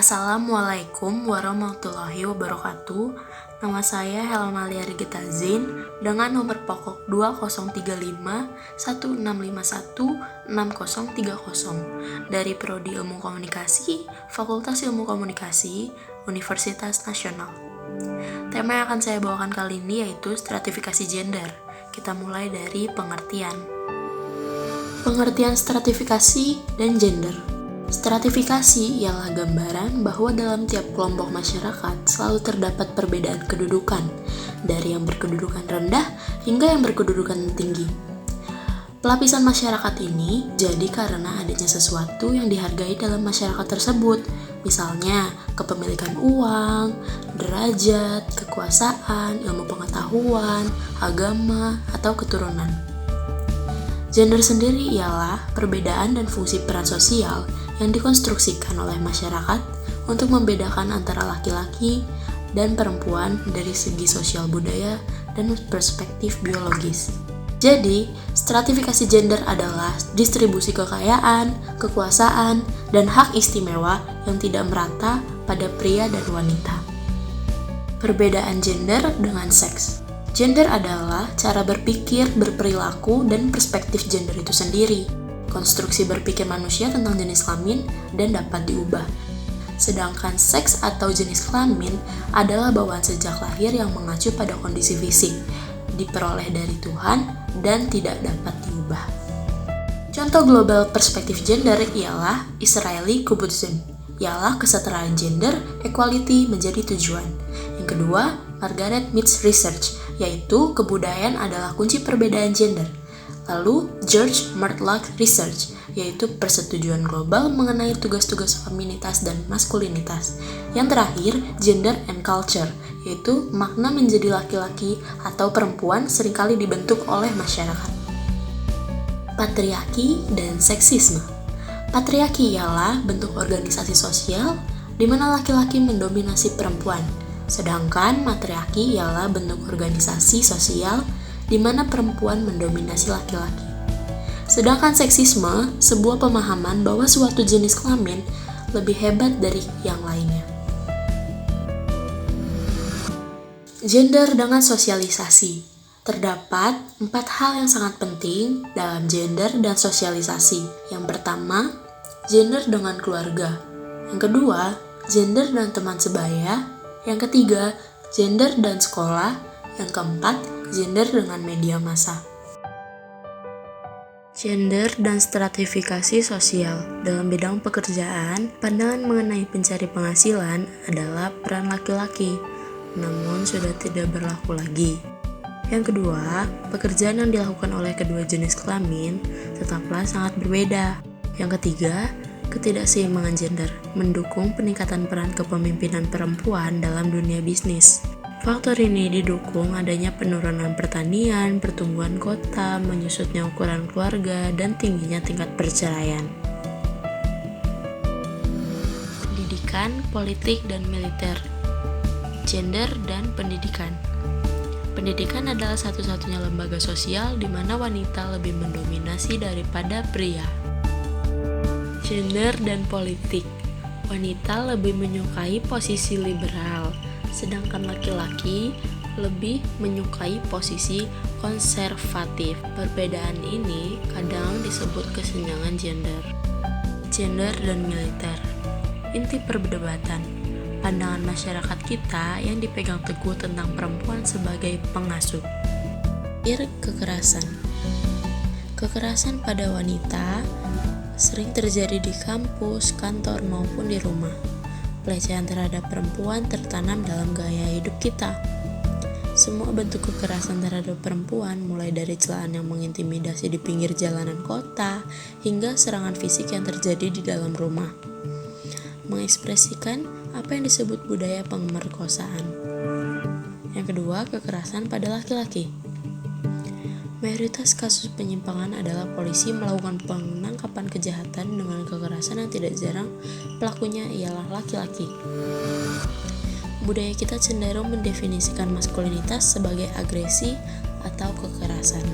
Assalamualaikum warahmatullahi wabarakatuh. Nama saya Helmalia Rigita Zain dengan nomor pokok 203516516030 dari Prodi Ilmu Komunikasi, Fakultas Ilmu Komunikasi, Universitas Nasional. Tema yang akan saya bawakan kali ini yaitu stratifikasi gender. Kita mulai dari pengertian. Pengertian stratifikasi dan gender. Stratifikasi ialah gambaran bahwa dalam tiap kelompok masyarakat selalu terdapat perbedaan kedudukan, dari yang berkedudukan rendah hingga yang berkedudukan tinggi. Pelapisan masyarakat ini jadi karena adanya sesuatu yang dihargai dalam masyarakat tersebut, misalnya kepemilikan uang, derajat, kekuasaan, ilmu pengetahuan, agama, atau keturunan. Gender sendiri ialah perbedaan dan fungsi peran sosial yang dikonstruksikan oleh masyarakat untuk membedakan antara laki-laki dan perempuan dari segi sosial budaya dan perspektif biologis. Jadi, stratifikasi gender adalah distribusi kekayaan, kekuasaan, dan hak istimewa yang tidak merata pada pria dan wanita. Perbedaan gender dengan seks. Gender adalah cara berpikir, berperilaku, dan perspektif gender itu sendiri. Konstruksi berpikir manusia tentang jenis kelamin dan dapat diubah. Sedangkan seks atau jenis kelamin adalah bawaan sejak lahir yang mengacu pada kondisi fisik, diperoleh dari Tuhan dan tidak dapat diubah. Contoh global perspektif gender ialah Israeli Kibbutzim, ialah kesetaraan gender, equality menjadi tujuan. Yang kedua, Margaret Mead's Research, yaitu kebudayaan adalah kunci perbedaan gender. Lalu, George Matlock Research, yaitu persetujuan global mengenai tugas-tugas feminitas dan maskulinitas. Yang terakhir, Gender and Culture, yaitu makna menjadi laki-laki atau perempuan seringkali dibentuk oleh masyarakat. Patriarki dan seksisme. Patriarki ialah bentuk organisasi sosial di mana laki-laki mendominasi perempuan. Sedangkan matriarki ialah bentuk organisasi sosial di mana perempuan mendominasi laki-laki. Sedangkan seksisme, sebuah pemahaman bahwa suatu jenis kelamin lebih hebat dari yang lainnya. Gender dengan sosialisasi. Terdapat 4 hal yang sangat penting dalam gender dan sosialisasi. Yang pertama, gender dengan keluarga. Yang kedua, gender dan teman sebaya. Yang ketiga, gender dan sekolah. Yang keempat, gender dengan media massa. Gender dan stratifikasi sosial. Dalam bidang pekerjaan, pandangan mengenai pencari penghasilan adalah peran laki-laki, namun sudah tidak berlaku lagi. Yang kedua, pekerjaan yang dilakukan oleh kedua jenis kelamin tetaplah sangat berbeda. Yang ketiga, ketidakseimbangan gender mendukung peningkatan peran kepemimpinan perempuan dalam dunia bisnis. Faktor ini didukung adanya penurunan pertanian, pertumbuhan kota, menyusutnya ukuran keluarga, dan tingginya tingkat perceraian. Pendidikan, politik, dan militer. Gender dan pendidikan. Pendidikan adalah satu-satunya lembaga sosial di mana wanita lebih mendominasi daripada pria. Gender dan politik. Wanita lebih menyukai posisi liberal, sedangkan laki-laki lebih menyukai posisi konservatif. Perbedaan ini kadang disebut kesenjangan gender. Gender dan militer. Inti perdebatan. Pandangan masyarakat kita yang dipegang teguh tentang perempuan sebagai pengasuh. Kekerasan. Kekerasan pada wanita sering terjadi di kampus, kantor, maupun di rumah. Pelecehan terhadap perempuan tertanam dalam gaya hidup kita. Semua bentuk kekerasan terhadap perempuan, mulai dari celaan yang mengintimidasi di pinggir jalanan kota, hingga serangan fisik yang terjadi di dalam rumah, mengekspresikan apa yang disebut budaya pemerkosaan. Yang kedua, kekerasan pada laki-laki. Mayoritas kasus penyimpangan adalah polisi melakukan penangkapan kejahatan dengan kekerasan yang tidak jarang pelakunya ialah laki-laki. Budaya kita cenderung mendefinisikan maskulinitas sebagai agresi atau kekerasan.